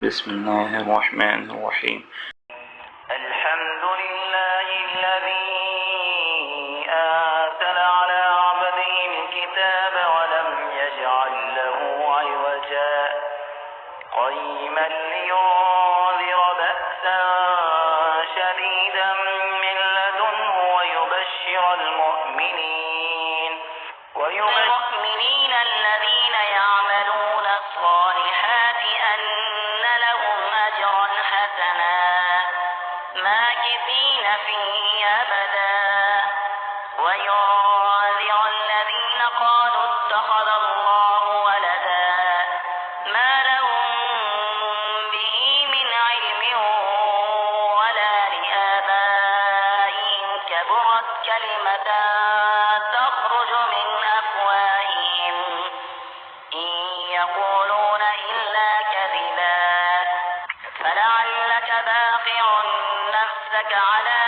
بسم الله الرحمن الرحيم. الحمد لله الذي أنزل على عبده الكتاب ولم يجعل له عوجا قيما لينذر بأسا شديدا من لدنه ويبشر المؤمنين الذين يعملون الصالحات أن لهم أجرا حسنا ماكثين فيه أبدا وينذر الذين قالوا اتخذ الله ولدا ما لهم به من علم ولا لآبائهم كبرت كلمة تخرج من أفواههم إن يقولون إلا كذبا فلعلك باخع نفسك على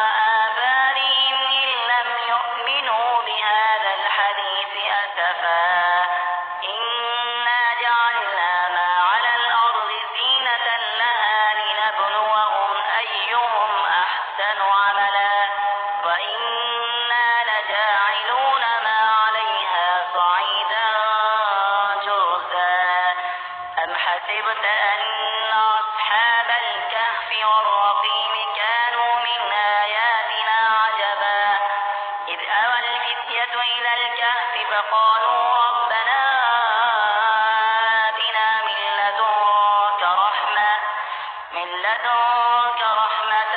آثارهم إن لم يؤمنوا بهذا الحديث أسفا إنا جعلنا ما على الأرض زينة لها لنبلوهم أيهم أحسن عملا وإنا لجاعلون ما عليها صعيدا جرزا أم حسبت أن أصحاب الكهف والرقيم كانوا من آياتنا عجبا إذ أوى الفتية إلى الكهف فقالوا ربنا آتنا من لدنك رحمة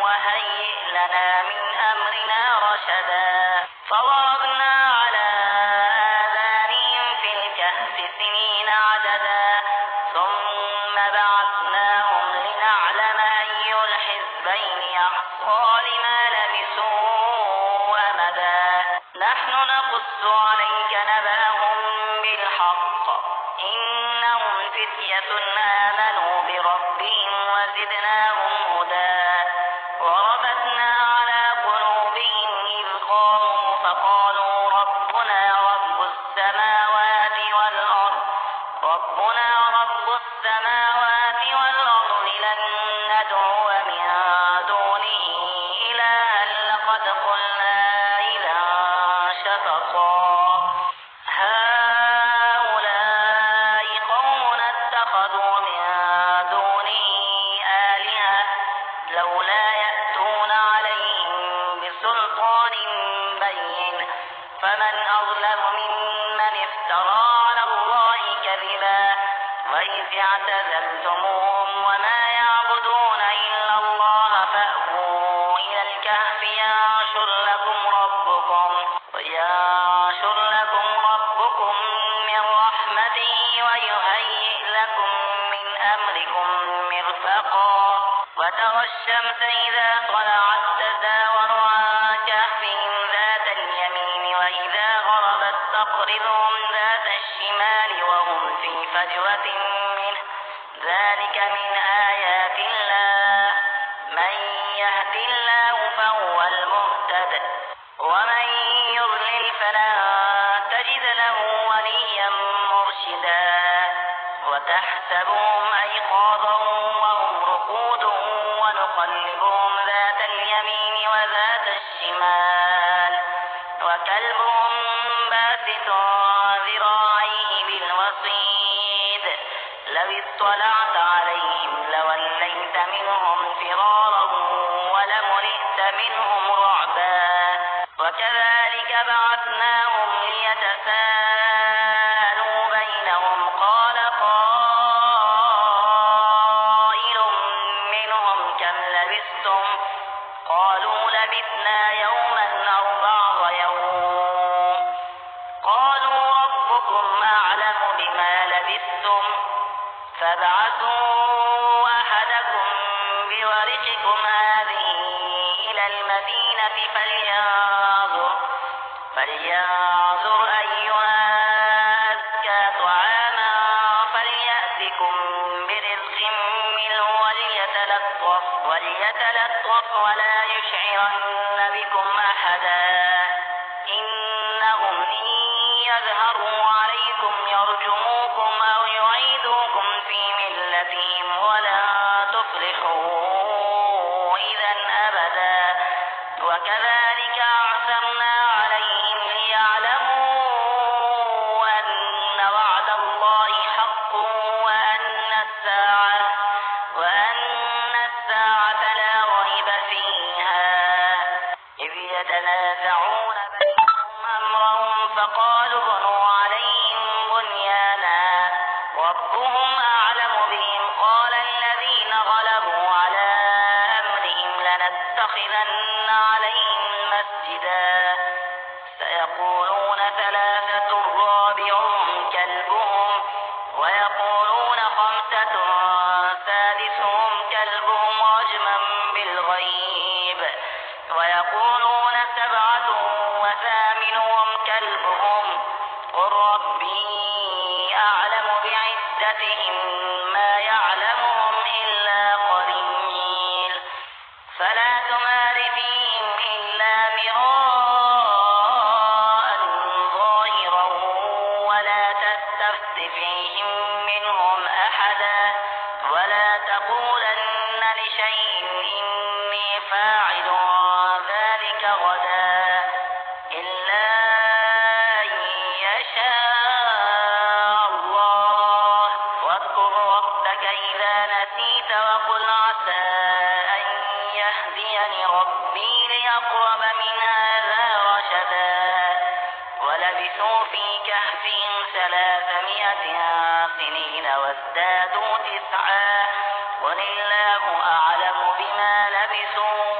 وهيئ لنا من أمرنا رشدا فضربنا على آذانهم في الكهف سنين عددا ثم بعثناهم لنعلم أي الحزبين أحصى لما لبثوا أمدا نحن نقص عليك نبأهم بالحق إنهم فتية آمنوا بربهم وزدناهم هدى وربطنا على قلوبهم إذ قاموا فقالوا ربنا رب السماوات والأرض لن ندعو من دونه إلها لقد قلنا إذا شططا هؤلاء قوم اتخذوا من دونه آلهة لولا يأتون عليهم بسلطان بين فمن أظلم ممن افترى على الله كذبا وإذ اعتزلتموهم وما يعبدون إلا الله فأووا إلى الكهف ينشر لكم ربكم من رحمته ويهيئ لكم من أمركم مرفقا وترى الشمس إذا طلعت تزاور عن كهفهم ذات اليمين وإذا غربت تقرضهم ذات الشمال وهم في فجوة منه ذلك من آيات الله من يهد الله فهو المهتد ومن يضلل فلن تجد له وليا مرشدا وتحسبهم أيقاظا وهم رقود ونقلبهم ذات اليمين وذات الشمال وكلبهم باسط ذراعيه بالوصيد لو اطلعت عليهم لوليت منهم فرارا ولملئت منهم رعبا وكذلك بعثناهم ليتساءلوا بينهم قال قائل منهم كم لبثتم قالوا لبثنا يوما أو بعض يوم قالوا ربكم أعلم بما لبثتم فابعثوا أحدكم بورقكم هذه إلى المدينة فلينظر أيها أزكى طعاما فليأتكم برزق منه وليتلطف ولا يشعرن بكم أحدا إنهم إن يظهروا عليكم يرجموكم أو يعيدوا وكذلك أعثرنا عليهم ليعلموا أن وعد الله حق وأن الساعة لا ريب فيها إذ يتنازعون بينهم أمرهم فقالوا ابنوا عليهم بنيانا ربهم أعلم بهم قال الذين غلبوا على أمرهم لنتخذن عليهم مسجدا سيقولون ثلاثة رابعهم كلبهم ويقولون خمسة سادسهم كلبهم رجما بالغيب ويقولون سبعة وثامنهم كلبهم قل ربي أعلم بعدتهم ما يعلمهم إلا قليل فلا تمار فيهم إلا مراء ظاهرا ولا تستفت فيهم منهم أحدا ولا تقولن لشيء إني فاعل ذلك غدا إلا أن يشاء الله واذكر ربك إذا نسيت وقل عسى أن يهديني ربي لأقرب من هذا رشدا ولبثوا في كهفهم 300 سنين وازدادوا 9 قل الله أعلم بما لبثوا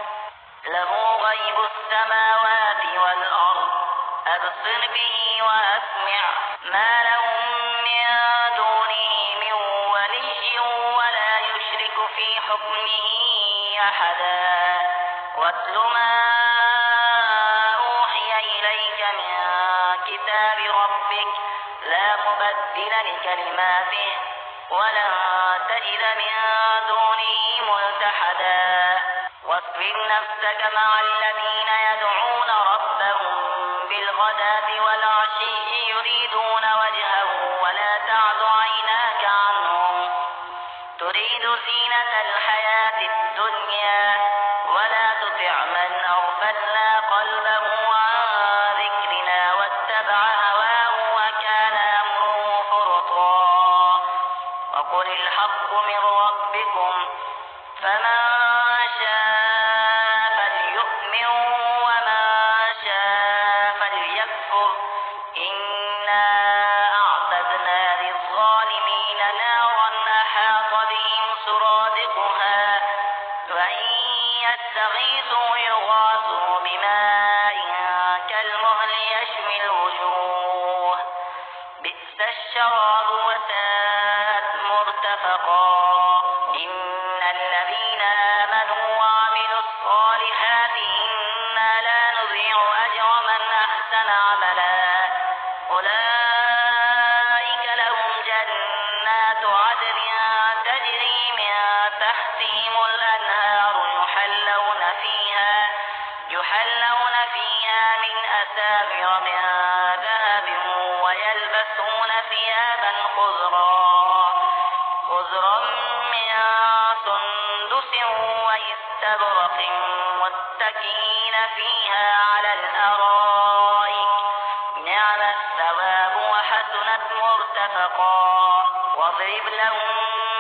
له غيب السماوات والأرض أبصر به وأسمع ما لهم من دونه من ولي ولا يشرك في حكمه أحدا واتل ما أوحي إليك من كتاب ربك لا مبدل لكلماته ولن تجد من دونه ملتحدا واصبر نفسك مع الذين يدعون ربهم بالغداة والعشي يريدون وجهه ولا تعد عيناك عنهم تريد زينة الحياة الدنيا ولا تطع من أغفلنا قلبه عن ذكرنا واتبع هواه وكان أمره فرطا وقل الحق من ربكم فمن شاء فليؤمن ومن شاء فليكفر إنا أعتدنا للظالمين نارا أحاط بهم سرادقها وإن يستغيثوا يغاثوا بماء كالمهل يشوي الوجوه بئس الشراب وساءت مرتفقا إن الذين آمنوا وعملوا الصالحات إنا لا نضيع أجر من أحسن عملا أولئك لهم جنات عدن تجري من تحتهم الأنهار يحلون فيها من أساور من ذهب ويلبسون ثيابا خضرا من سندس واستبرق متكئين فيها على الأرائك نعم الثواب وحسنت مرتفقا واضرب لهم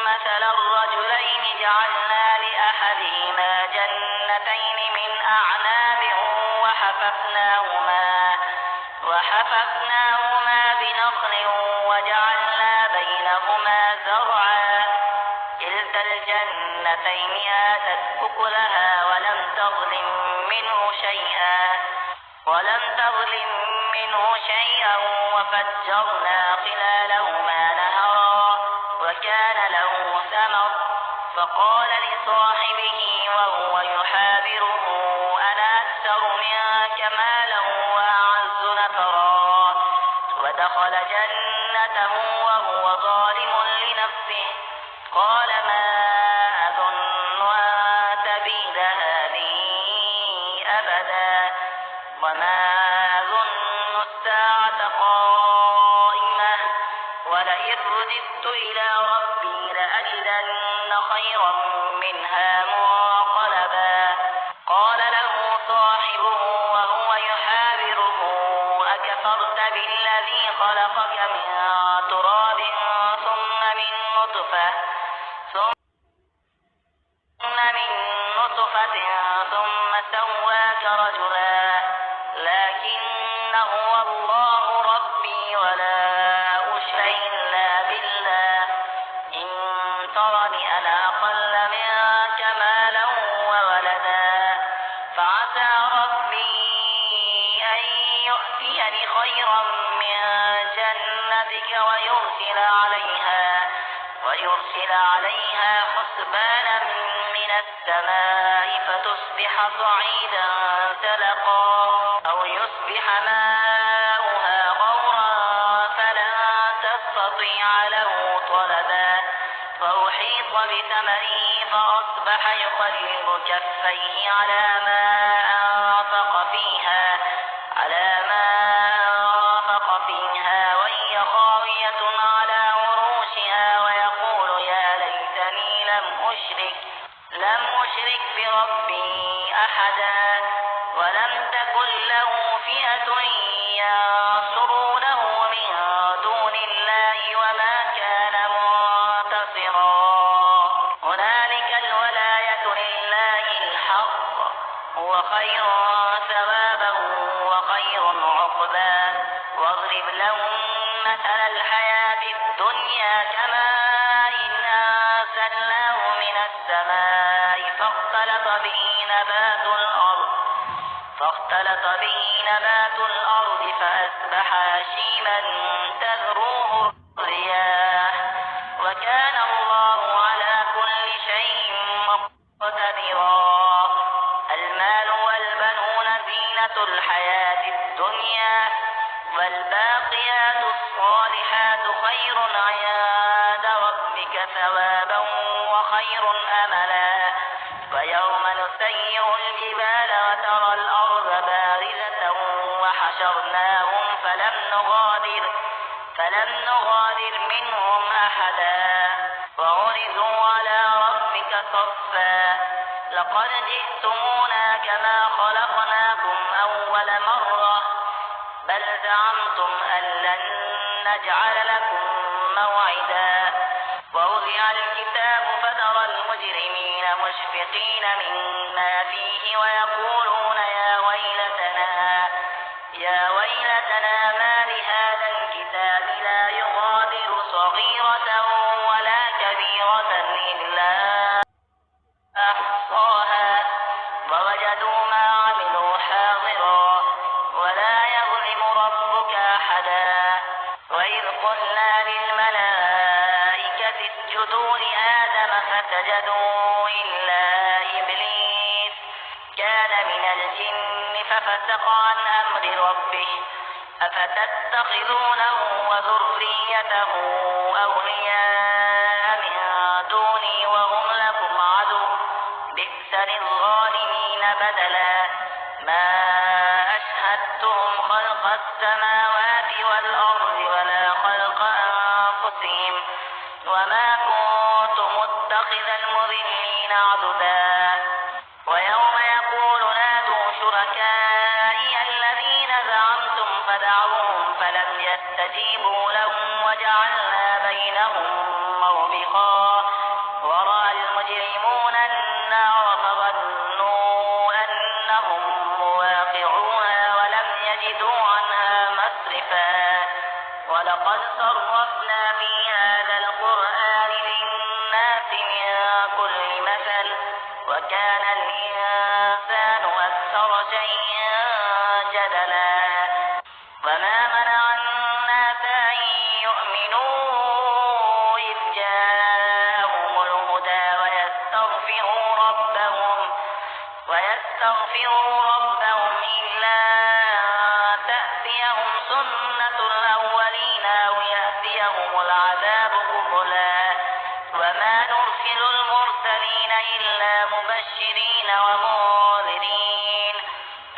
مثل الرجلين جعلنا لأحدهما جنتين من أعناب وحففناهما بنخل وجعلنا بينهما زرعا كلتا الجنتين آتت أكلها ولم تظلم منه شيئا وفجرنا خلالهما نهرا وكان له ثمر فقال لصاحبه وهو يحاوره أنا أكثر منك مالا وأعز نفرا ودخل جنته وهو ظالم لنفسه قال ما أظن أن تبيد هذه أبدا وما أظن الساعة قائمة ولئن رددت إلى ربي لأجدن خيرا منها منقلبا قال له صاحبه بالذي خلقك من تراب ثم من نطفة ثم سواك رجلا لكن هو الله ربي ولا أشرك إلا بالله إن ترني أنا أقل منك مالا وولدا فعسى ربي أن يؤتيني خيرا من جنتك ويرسل عليها حسبانا من السماء فتصبح صعيدا زلقا أو يصبح ماؤها غورا فلن تستطيع له طلبا فأحيط بثمره فأصبح يقلب كفيه على ما أنفق فيها وهي خاوية على عروشها ويقول يا ليتني لم أشرك بربي أحدا ولم تكن له فئة ينصرونه من دون الله وما كان منتصرا هنالك الولاية لله الحق هو خير ثوابا وخير عقبا واضرب لهم مثل الحياة الدنيا كماء أنزلناه من السماء فاختلط به نبات الأرض فأصبح هشيما تذروه الرياح وكان الله على كل شيء مقتدرا المال والبنون زينة الحياة الدنيا والباقيات الصالحات خير عند ربك ثوابا وخير أملا ويوم نسير الجبال وترى الأرض بارزة وحشرناهم فلم نغادر منهم أحدا وعرضوا على ربك صفا لقد جئتمونا كما خلقناكم أول مرة بل زعمتم أن لن نجعل لكم موعدا ووضع الكتاب فترى المجرمين مشفقين مما فيه ويقولون يا ويلتنا ما لهذا الكتاب لا يغادر صغيرة ولا كبيرة إلا أحصاها ووجدوا ما عملوا حاضرا ولا يظلم ربك أحدا وإذ قلنا للملائكة اسجدوا لآدم فسجدوا إلا إبليس كان من الجن ففسق عن أمر ربه أفتتخذونه وذريته أولياء من دوني وهم لكم عدو بئس للظالمين بدلا ما أشهدتهم خلق السماوات والأرض ولا خلق أنفسهم وما كنت متخذ المضلين عضدا ويوم يقول نادوا شركائي الذين زعمتم فدعوهم فلم يستجيبوا لهم وجعلنا بينهم موبقا ورأى المجرمون النار فظنوا أنهم مواقعوها ولم يجدوا عنها مصرفا ولقد صرفنا في هذا القرآن للناس من كل مثل وكان الإنسان أكثر شيء جدلا وما منع الناس أن يؤمنوا إذ جاءهم الهدى ويستغفروا ربهم إلا تأتيهم سنة الأولين أو يأتيهم العذاب قبلا وما نرسل المرسلين إلا مبشرين ومنذرين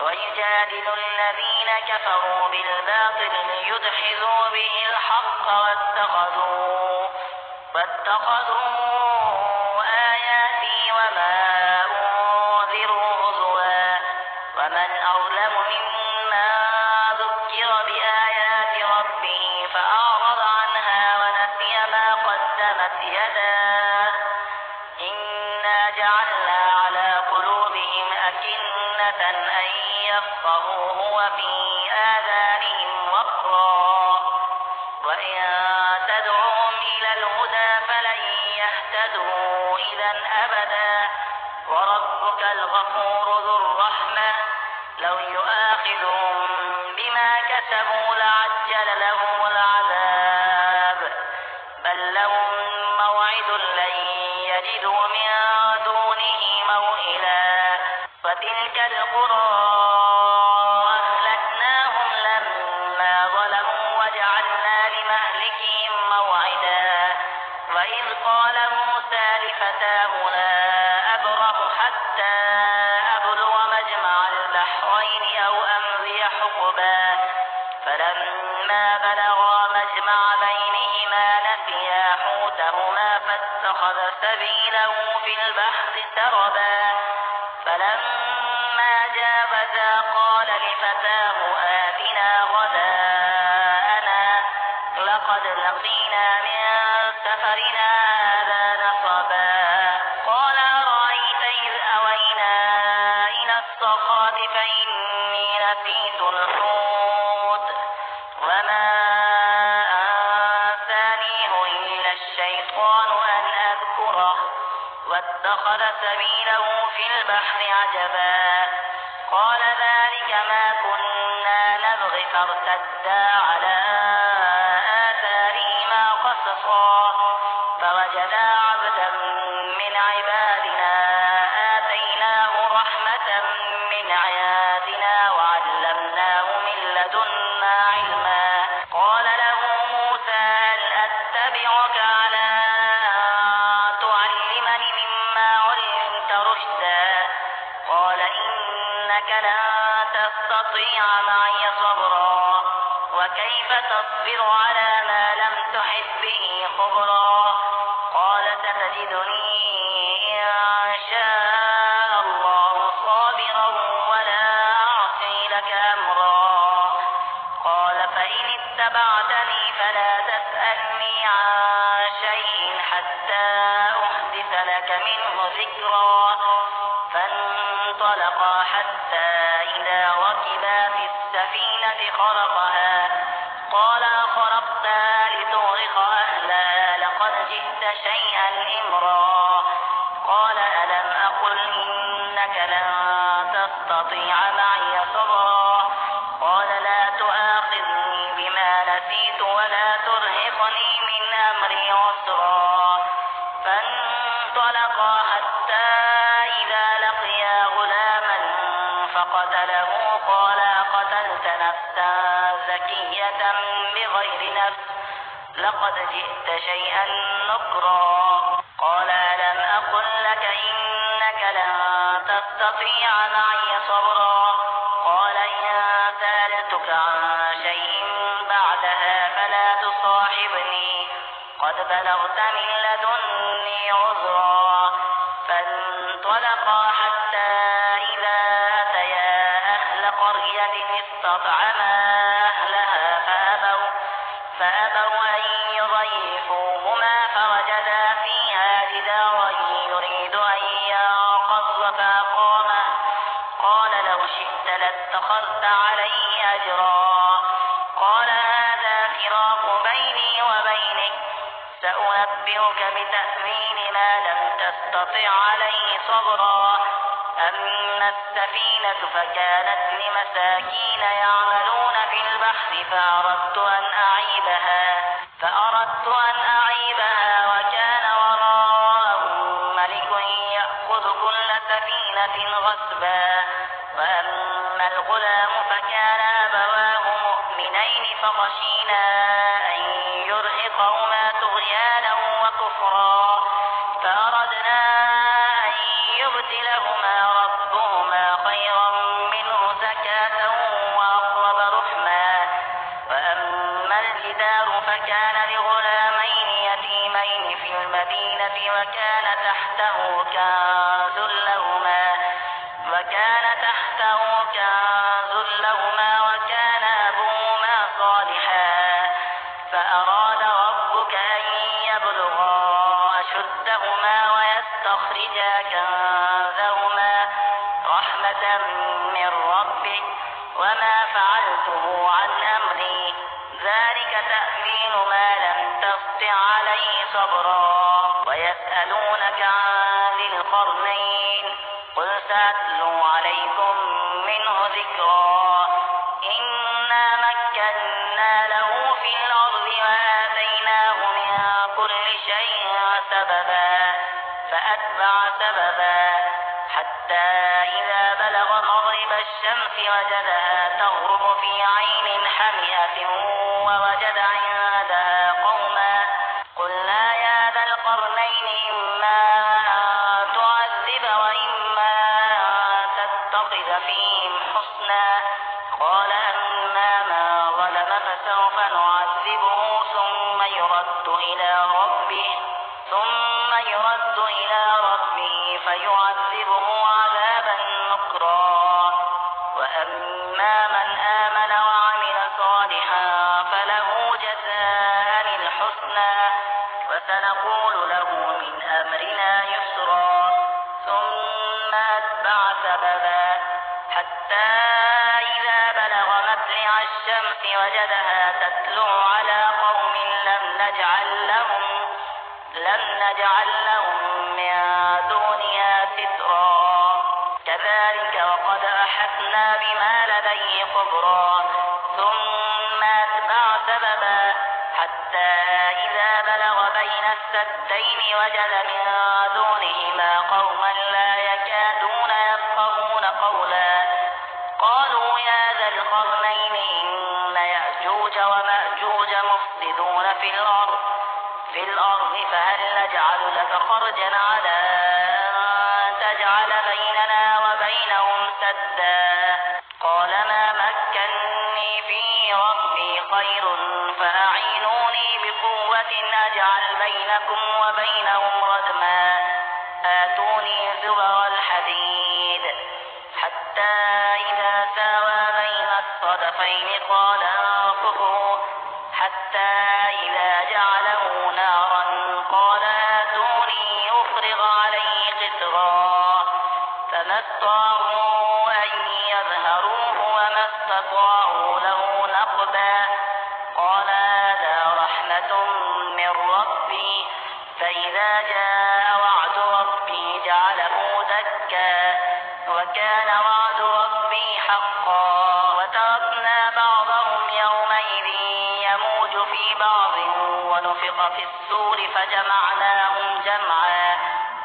ويجادل الذين كفروا بالباطل ليدحضوا به الحق واتخذوا آياتي وما أنذروا هزوا ومن أظلم ممن ذكر بآيات ليفقهوه وفي آذانهم وقرا وإن تدعوهم إلى الهدى فلن يهتدوا إذا أبدا وربك الغفور ذو الرحمة لو يؤاخذهم بما كسبوا لعجل لهم العذاب بل لهم موعد لن يجدوا من دونه موئلا وتلك القرى أهلكناهم لما ظلموا وجعلنا لمهلكهم موعدا وإذ قال موسى لفتاه لا أبرح حتى أبلغ مجمع البحرين أو أمضي حقبا فلما بلغا مجمع بينهما نسيا حوتهما فاتخذ سبيله في البحر سربا فلما جاوزا قال لفتاه آتنا غداءنا لقد لقينا من سفرنا هذا نصبا قال أرأيت إذ أوينا إلى الصخرة فإني نسيت الحوت وما أنسانيه إلا الشيطان أن أذكره واتخذ سبيله في البحر عجبا قال ذلك ما كنا نبغي فارتدا على آثارهما قصصا فوجدا عبدا من عبادنا آتيناه رحمة من عيادنا وعلمناه من لدنا علما قال له موسى هل أتبعك على أن تعلمني مما علمت رشدا قال إنك لن تستطيع معي صبرا وكيف تصبر على ما لم تحط به خبرا قال ستجدني إن شاء الله صابرا ولا أعصي لك أمرا قال فإن اتبعتني فلا تسألني عن شيء حتى أحدث لك منه ذكرا فانطلقا حتى إذا ركبا في السفينة خرقها قال أخرقتها لتغرق أهلها لقد جئت شيئا إمرا قال ألم أقل إنك لن تستطيع معي صبرا قال لا تؤاخذني بما نسيت ولا ترهقني من أمري عسرا فانطلقا حتى إذا لقيا غلاما فقتله قال قتلت نفسا زكية بغير نفس لقد جئت شيئا نكرا قال ألم أقل لك إنك لن تستطيع معي صبرا قال إن سألتك عن شيء بعدها فلا تصاحبني قد بلغت من لدني عذرا فانطلقا حتى إذا أتيا أهل قرية استطعما أهلها فأبوا أن يضيفوهما فوجدا فيها جدارا يريد أن ينقض فأقامه قال لو شئت لاتخذت عليه أجرا قال هذا فراق بيني وبينك سأنبئك بتأويل ما لم تستطع عليه صبرا أما السفينة فكانت لمساكين يعملون في البحر فأردت أن أعيبها وكان وراءهم ملك يأخذ كل سفينة غصبا وأما الغلام فكان أبواه مؤمنين فخشينا أن يرهقهما طغيانا وكفرا فأردنا أن يبدلهما ربهما خيرا منه زكاة وأقرب رحما وأما الجدار فكان لغلامين يتيمين في المدينة وكان تحته كنز لهما وكان أبوهما صالحا فأراد ربك أن يبلغا أشدهما ويستخرجا كنزهما رحمة من ربك وما فعلته عن أمري ذلك تأويل ما لم تسطع عليه صبرا ويسألونك عن ذي القرنين قل سأتلو عليكم منه ذكرا إنا مكنا له في الأرض وآتيناه من كل شيء سببا فأتبع سببا حتى إذا بلغ مغرب الشمس وجدها تغرب في عين حمئة ووجد عندها قوما قلنا يا ذا القرنين إما أن تعذب وإما أن تتخذ فيهم حسنا قال أما من ظلم فسوف نعذبه ثم يرد إلى ربه فيعذبه عذابا نكرا وأما من آمن وعمل صالحا فله جزاء الحسنى وسنقول له من أمرنا يسرا ثم أتبع سببا حتى إذا بلغ مطلع الشمس وجدها تطلع على قوم لم نجعل لهم من دونها سترا كذلك وقد أحطنا بما لديه خبرا ثم أتبع سببا حتى إذا بلغ بين السدين وجد من دونهما قوما لا يكادون يفقهون قولا قالوا يا ذا القرنين إن يأجوج ومأجوج مفسدون في الأرض فهل نجعل لك خرجا على أن تجعل بيننا وبينهم سدا قال ما مكني فيه ربي خير فأعينوني بقوة أجعل بينكم وبينهم ردما آتوني زبر الحديد حتى إذا ساوى بين الصدفين قال انفخوا حتى إذا جعله نارا قال آتوني أفرغ عليه قطرا فما استطاعوا أن يظهروه وما استطاعوا له نقبا قال هذا رحمة من ربي فإذا جاء وعد ربي جعله دكا وكان وعد ربي حقا وتركنا بعضهم يومئذ يموج في بعض ونفخ في السور فجمعناهم جمعا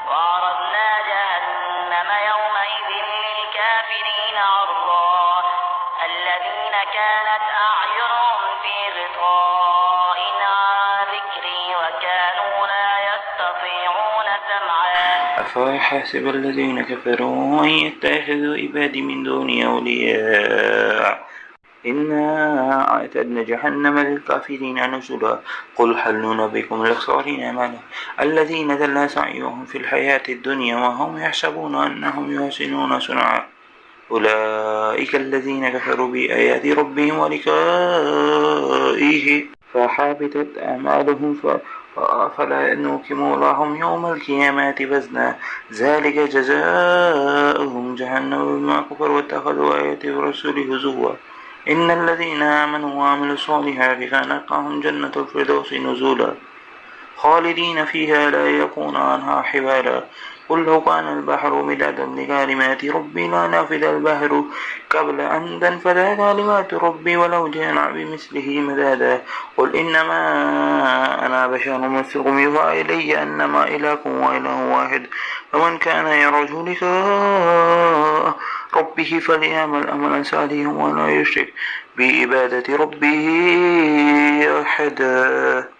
وعرضنا جهنم يومئذ للكافرين عرضا الذين كانت أعينهم في غطاء عن ذكري وكانوا لا يستطيعون سمعا أفيحسب الذين كفروا أن يتخذوا عبادي من دوني أولياء إنا أعتدنا جهنم للكافرين نزلا قل هل ننبئكم الأخسرين أعمالا الذين ضل سعيهم في الحياة الدنيا وهم يحسبون أنهم يحسنون صنعا أولئك الذين كفروا بآيات ربهم ولقائه فحبطت أعمالهم فلا نقيم لهم يوم القيامة وزنا ذلك جزاؤهم جهنم بما كفروا واتخذوا آيات الرسول هزوا إن الذين آمنوا وعملوا الصالحات كانت لهم جنة الفردوس نزولا خالدين فيها لا يكون عنها حبالا قل لو كان البحر مدادا لكلمات ربي لنفد البحر قبل أن تنفد كلمات ربي ولو جاء بمثله مدادا قل إنما أنا بشر مثلكم يوحى إلي أنما إلهكم وإله واحد فمن كان يرجو لقاء ربه فليعمل عملا صالحا ولا يشرك بعبادة ربه أحدا.